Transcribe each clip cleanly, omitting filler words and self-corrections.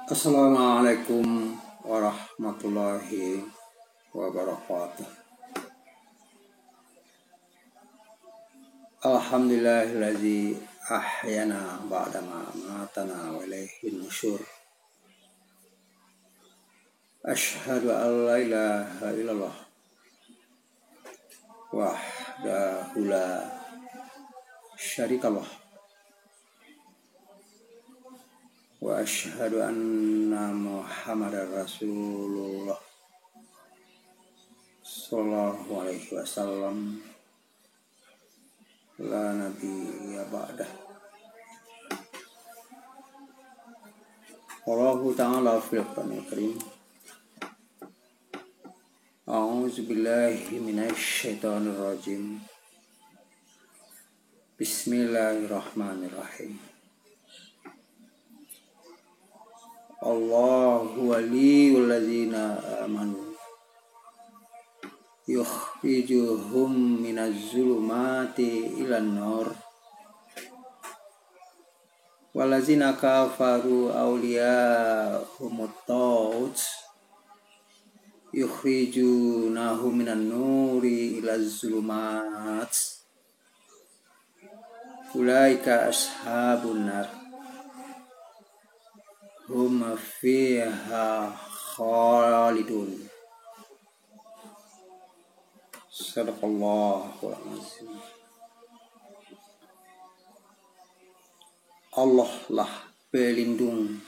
Assalamualaikum warahmatullahi wabarakatuh. Alhamdulillahillazi ahyana ba'dama amatana wa ilaihin nusyur. Asyhadu an la ilaha illallah wahdahu la syarikalah wa asyhadu anna Muhammadar Rasulullah sallallahu alaihi wasallam la nabiyya ba'dah. Allahu ta'ala fil Qur'anil Karim. A'udzu billahi minasy syaithanir rajim. Bismillahirrahmanirrahim. Allahu waliyul ladzina amanu yukhrijuhum minaz zulumati ilan nur waladzina kafaru awliyahumut taghut yukhrijunahum minan nuri ilaz zulumat ulaika ashabun nar hum fiha khalidun. Sadaqallahul azim. Allah lah pelindung,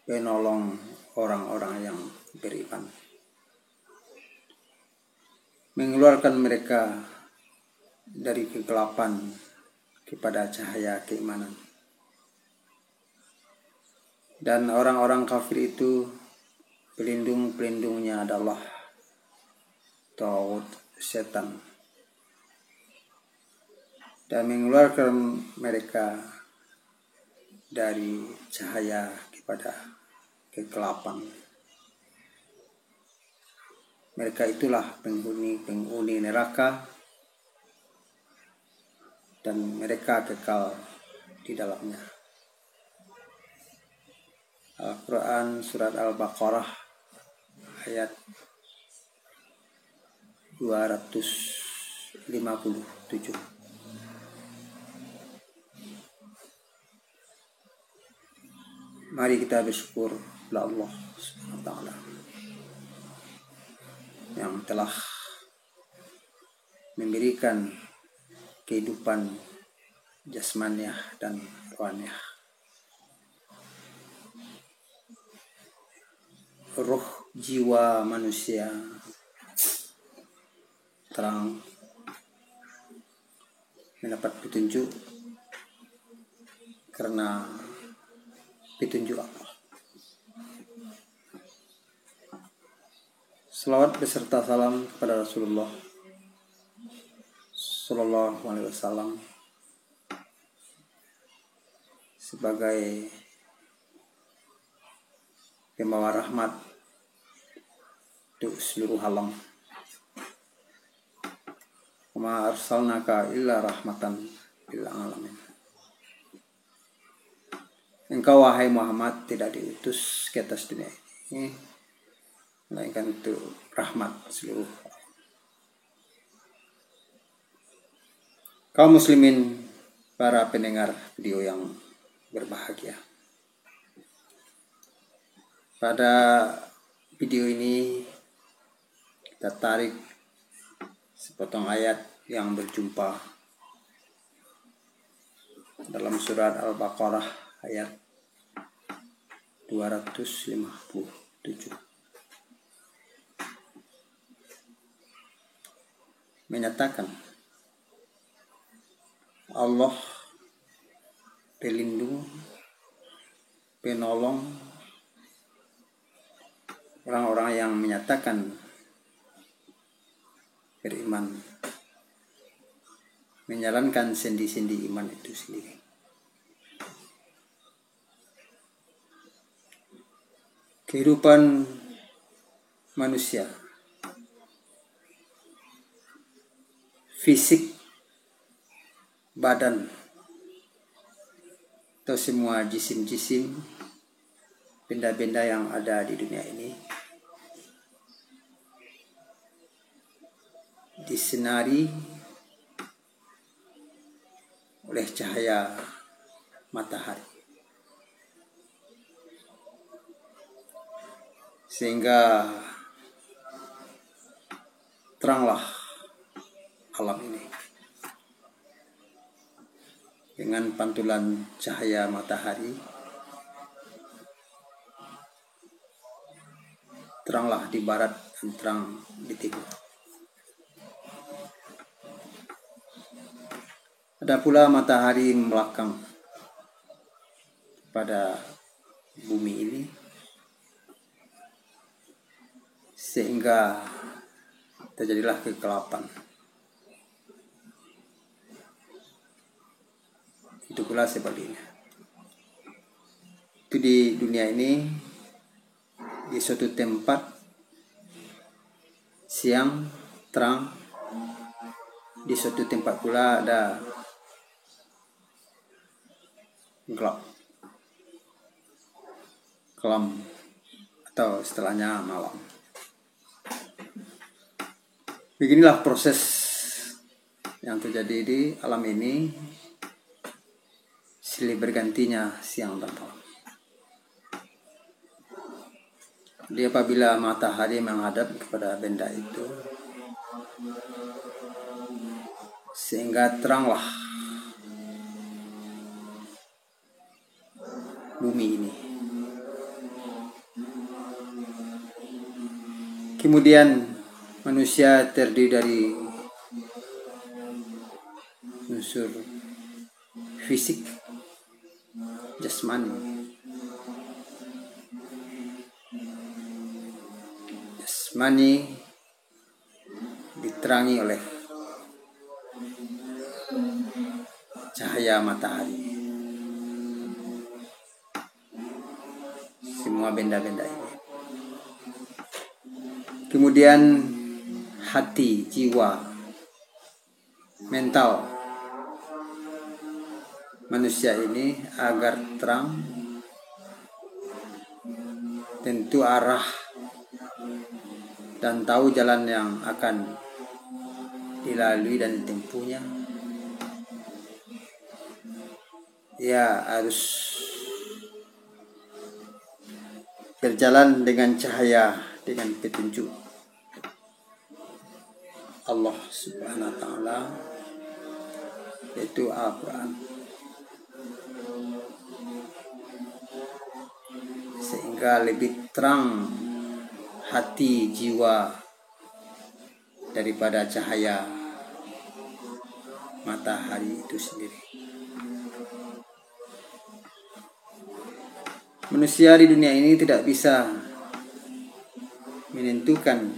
penolong orang-orang yang beriman, mengeluarkan mereka dari kegelapan kepada cahaya keimanan. Dan orang-orang kafir itu pelindungnya adalah taghut, setan, dan mengeluarkan mereka dari cahaya kepada kegelapan. Mereka itulah penghuni neraka, dan mereka kekal di dalamnya. Al-Quran Surat Al-Baqarah ayat 257. Mari kita bersyukur kepada Allah Subhanahu wa ta'ala yang telah memberikan kehidupan jasmaniah dan rohaniah. Roh jiwa manusia terang mendapat petunjuk karena petunjuk Allah. Selawat beserta salam kepada Rasulullah sallallahu alaihi wasallam sebagai pembawa rahmat untuk seluruh alam. Wa arsalnaka illa rahmatan lil alamin. Engkau wahai Muhammad tidak diutus ke atas dunia ini melainkan untuk rahmat seluruh kaum muslimin, para pendengar video yang berbahagia. Pada video ini kita tarik sepotong ayat yang berjumpa dalam surat Al-Baqarah ayat 257. Menyatakan Allah pelindung, penolong orang-orang yang menyatakan beriman, menjalankan sendi-sendi iman itu sendiri. Kehidupan manusia, fisik, badan, atau semua jisim-jisim benda-benda yang ada di dunia ini disinari oleh cahaya matahari, sehingga teranglah alam ini dengan pantulan cahaya matahari. Teranglah di barat dan terang di timur. Ada pula matahari melakang pada bumi ini, sehingga terjadilah kegelapan. Itu pula sebaliknya. Itu di dunia ini, di suatu tempat siang terang, di suatu tempat pula ada gelap, kelam, atau istilahnya malam. Beginilah proses yang terjadi di alam ini, silih bergantinya siang dan malam. Jadi apabila matahari menghadap kepada benda itu, sehingga teranglah bumi ini. Kemudian manusia terdiri dari unsur fisik, jasmani. Jasmani diterangi oleh cahaya matahari. Semua benda-benda ini. Kemudian hati, jiwa, mental manusia ini agar terang, tentu arah dan tahu jalan yang akan dilalui dan ditempuhnya. Ia harus berjalan dengan cahaya, dengan petunjuk Allah Subhanahu wa Ta'ala, yaitu Al-Quran, sehingga lebih terang hati jiwa daripada cahaya matahari itu sendiri. Manusia di dunia ini tidak bisa menentukan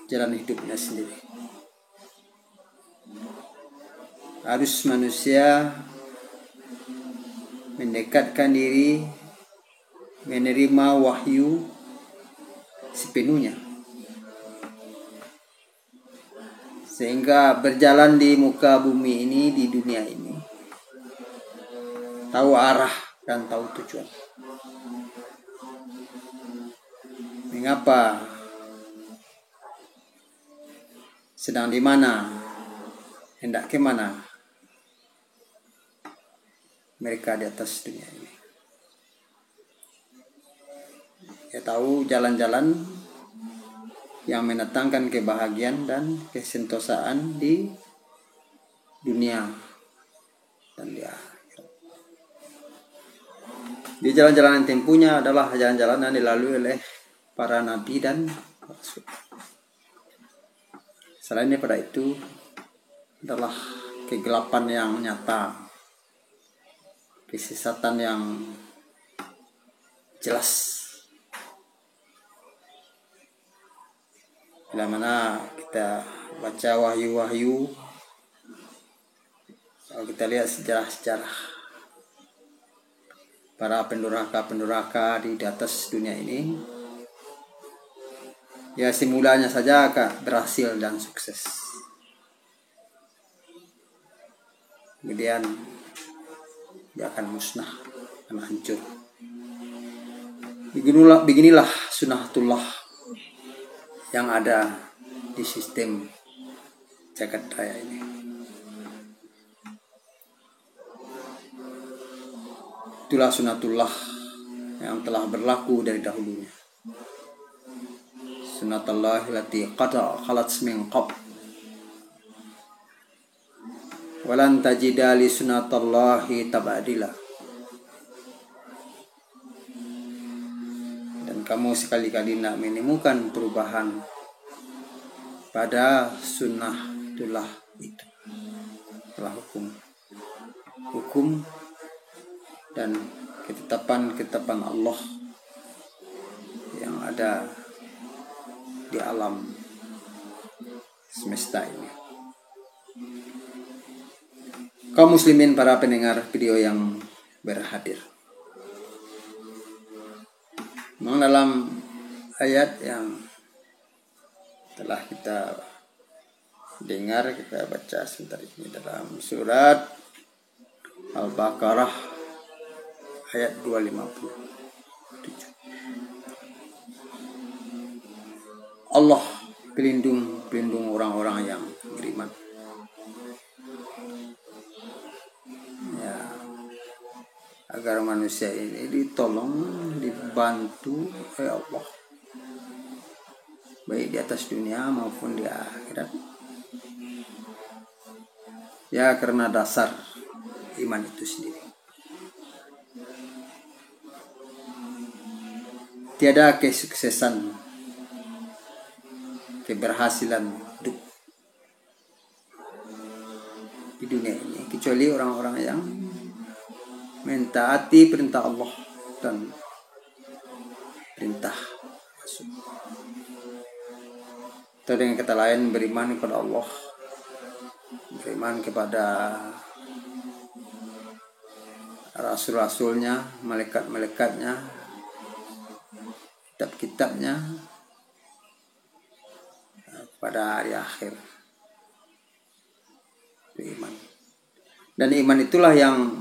jalan hidupnya sendiri. Harus manusia mendekatkan diri, menerima wahyu sepenuhnya, sehingga berjalan di muka bumi ini, di dunia ini, tahu arah dan tahu tujuan. Mengapa, sedang di mana, hendak ke mana mereka di atas dunia ini. Ya tahu jalan-jalan yang mendatangkan kebahagiaan dan kesentosaan di dunia dan di akhirat. Di jalan-jalan yang tempuhnya adalah jalan-jalan yang dilalui oleh para nabi dan rasul. Selain daripada itu adalah kegelapan yang nyata, kesesatan yang jelas. Bila mana kita baca wahyu-wahyu, kalau kita lihat sejarah-sejarah para pendurhaka-pendurhaka di atas dunia ini, ya semulanya saja berhasil dan sukses. Kemudian dia akan musnah, akan hancur. Beginilah sunatullah yang ada di sistem jagat raya ini. Itulah sunatullah yang telah berlaku dari dahulunya. Sunatullah allati qad khalat min qabl walan tajida li sunatallahi tabadila. Dan kamu sekali-kali tidak menemukan perubahan pada sunnatullah itu. Telah hukum dan ketetapan Allah yang ada di alam semesta ini. Kaum muslimin, para pendengar video yang berhadir, memang dalam ayat yang telah kita dengar, kita baca sebentar ini dalam surat Al-Baqarah ayat 257. Allah pelindung orang-orang yang beriman. Ya, agar manusia ini ditolong, dibantu oleh Allah, baik di atas dunia maupun di akhirat. Ya, karena dasar iman itu sendiri. Tiada kesuksesan, keberhasilan hidup di dunia ini kecuali orang-orang yang mentaati perintah Allah dan perintah Rasul. Atau dengan kata lain, beriman kepada Allah, beriman kepada Rasul-Rasulnya, malaikat-malaikatnya, kitab-kitabnya, pada hari akhir. Iman. Dan iman itulah yang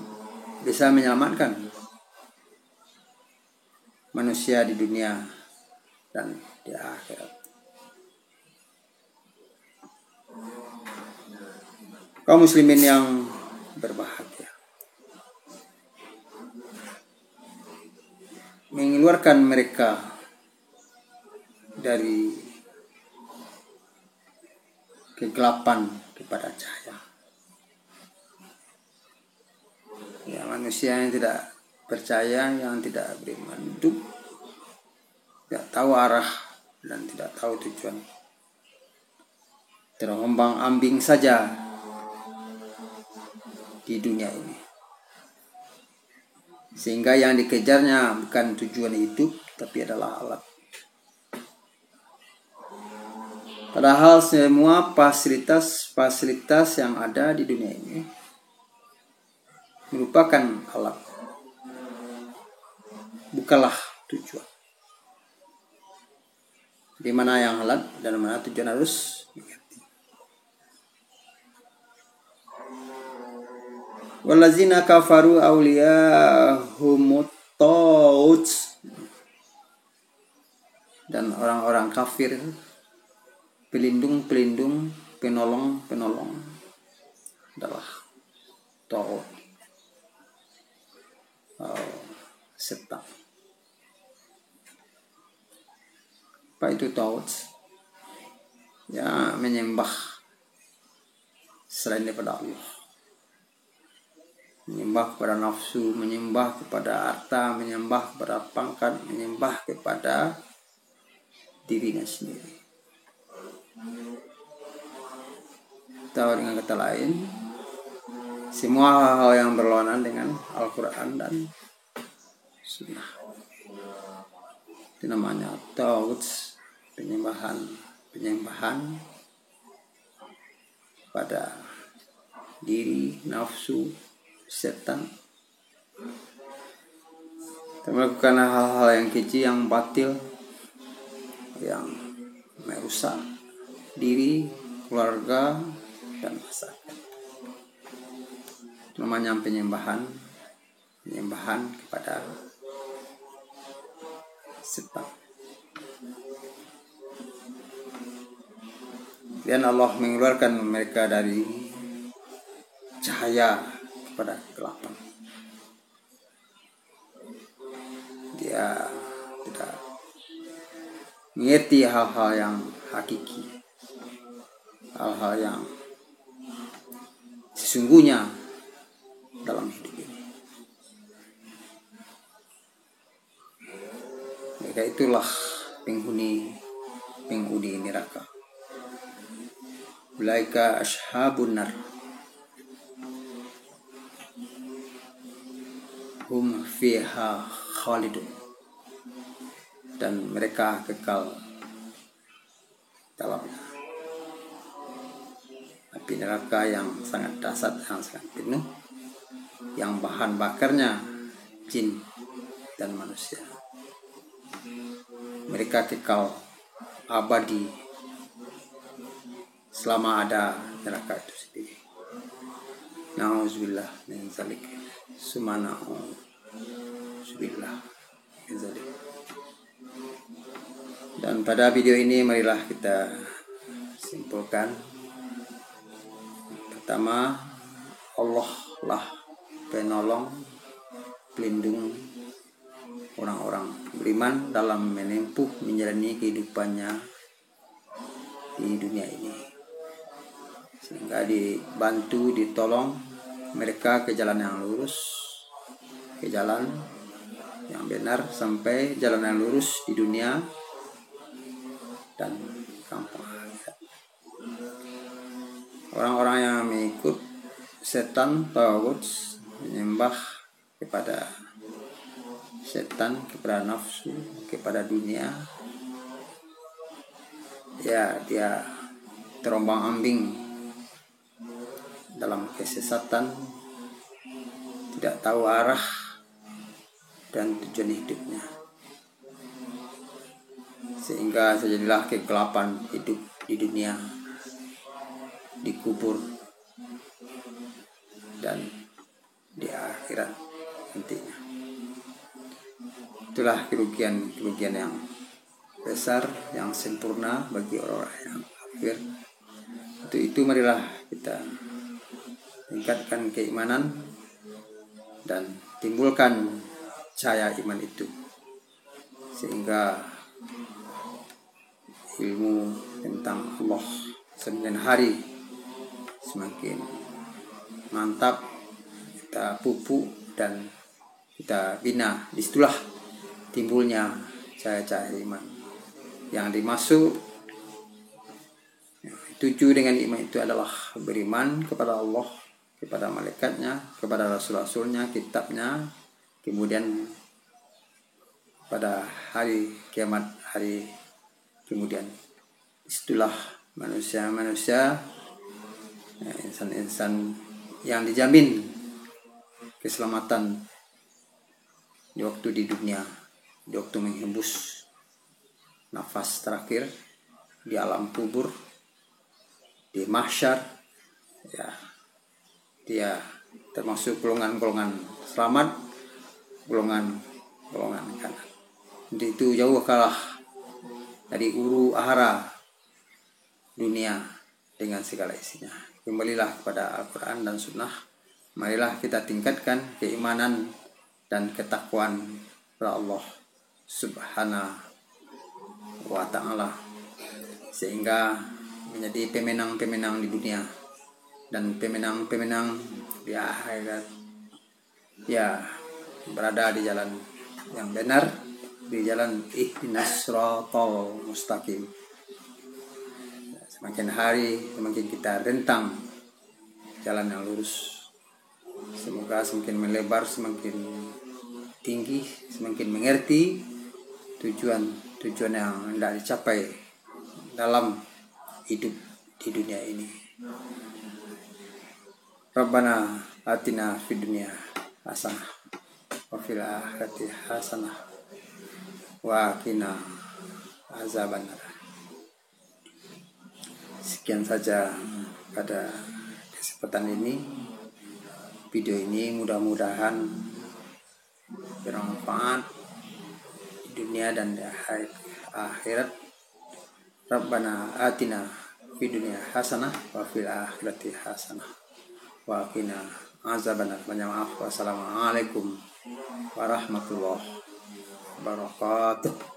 bisa menyelamatkan manusia di dunia dan di akhirat. Kaum muslimin yang berbahagia, mengeluarkan mereka dari kegelapan kepada cahaya. Ya, manusia yang tidak percaya, yang tidak beriman, hidup tidak tahu arah dan tidak tahu tujuan, terombang-ambing saja di dunia ini, sehingga yang dikejarnya bukan tujuan hidup tapi adalah alat. Padahal semua fasilitas yang ada di dunia ini merupakan alat, bukanlah tujuan. Di mana yang alat dan mana tujuan harus dimengerti. Wallazina kafaru awliyahumut taut. Dan orang-orang kafir pelindung, penolong adalah taut. Setan. Apa itu taut? Ya, menyembah selain daripada Allah, menyembah kepada nafsu, menyembah kepada harta, menyembah kepada pangkat, menyembah kepada dirinya sendiri. Atau dengan kata lain, semua hal-hal yang berlawanan dengan Al-Quran dan Sunnah. Itu namanya taut, penyembahan pada diri, nafsu, setan. Kita melakukan hal-hal yang keji, yang batil, yang merusak diri, keluarga, dan masyarakat. Itu namanya penyembahan kepada setan. Dan Allah mengeluarkan mereka dari cahaya kepada kegelapan. Dia tidak mengerti hal-hal yang hakiki, hal-hal yang sesungguhnya dalam hidup ini. Mereka itulah penghuni neraka. Ulaika ashabun nar hum fiha khalidun, dan mereka kekal dalamnya. Api neraka yang sangat dahsyat, yang sangat penuh, yang bahan bakarnya jin dan manusia. Mereka kekal abadi selama ada neraka itu sendiri. Na'udzubillah min zalik. Subhanallah min zalik. Dan pada video ini marilah kita simpulkan. Pertama, Allah lah penolong, pelindung orang-orang beriman dalam menempuh menjalani kehidupannya di dunia ini, sehingga dibantu, ditolong mereka ke jalan yang lurus, ke jalan yang benar, sampai jalan yang lurus di dunia dan kampung akhirat. Orang-orang yang mengikut setan, tawud, menyembah kepada setan, kepada nafsu, kepada dunia, ya dia terombang-ambing dalam kesesatan, tidak tahu arah dan tujuan hidupnya, sehingga terjadilah kegelapan hidup di dunia, dikubur, dan di akhirat nantinya. Itulah kerugian yang besar, yang sempurna bagi orang-orang yang kafir. Untuk itu marilah kita tingkatkan keimanan dan timbulkan cahaya iman itu, sehingga ilmu tentang Allah semakin hari semakin mantap kita pupuk dan kita bina. Disitulah timbulnya cahaya-cahaya iman yang dimaksud. Tujuh dengan iman itu adalah beriman kepada Allah, kepada malaikatnya, kepada rasul-rasulnya, kitabnya, kemudian pada hari kiamat, hari kemudian. Itulah manusia-manusia, insan-insan yang dijamin keselamatan di waktu di dunia, di waktu menghembus nafas terakhir di alam kubur, di mahsyar, ya, dia termasuk golongan-golongan selamat, golongan kanan. Jadi itu jauh kalah dari uru ahara dunia dengan segala isinya. Kembalilah kepada Al-Quran dan Sunnah. Marilah kita tingkatkan keimanan dan ketakwaan kepada Allah Subhanahu wa ta'ala, sehingga menjadi pemenang-pemenang di dunia dan pemenang-pemenang di akhirat. Ya, berada di jalan yang benar, di jalan ihdinas siratal mustaqim. Semakin hari semakin kita rentang jalan yang lurus. Semoga semakin melebar, semakin tinggi, semakin mengerti tujuan yang hendak dicapai dalam hidup di dunia ini. Rabbana atina fid dunya hasanah wa fil akhirati hasanah wa qina azabannar. Sekian saja pada kesempatan ini. Video ini mudah-mudahan bermanfaat dunia dan di akhirat. Rabbana atina fid dunya hasanah wa fil akhirati hasanah wa qina azabannar. Maaf. Wassalamualaikum warahmatullahi wabarakatuh.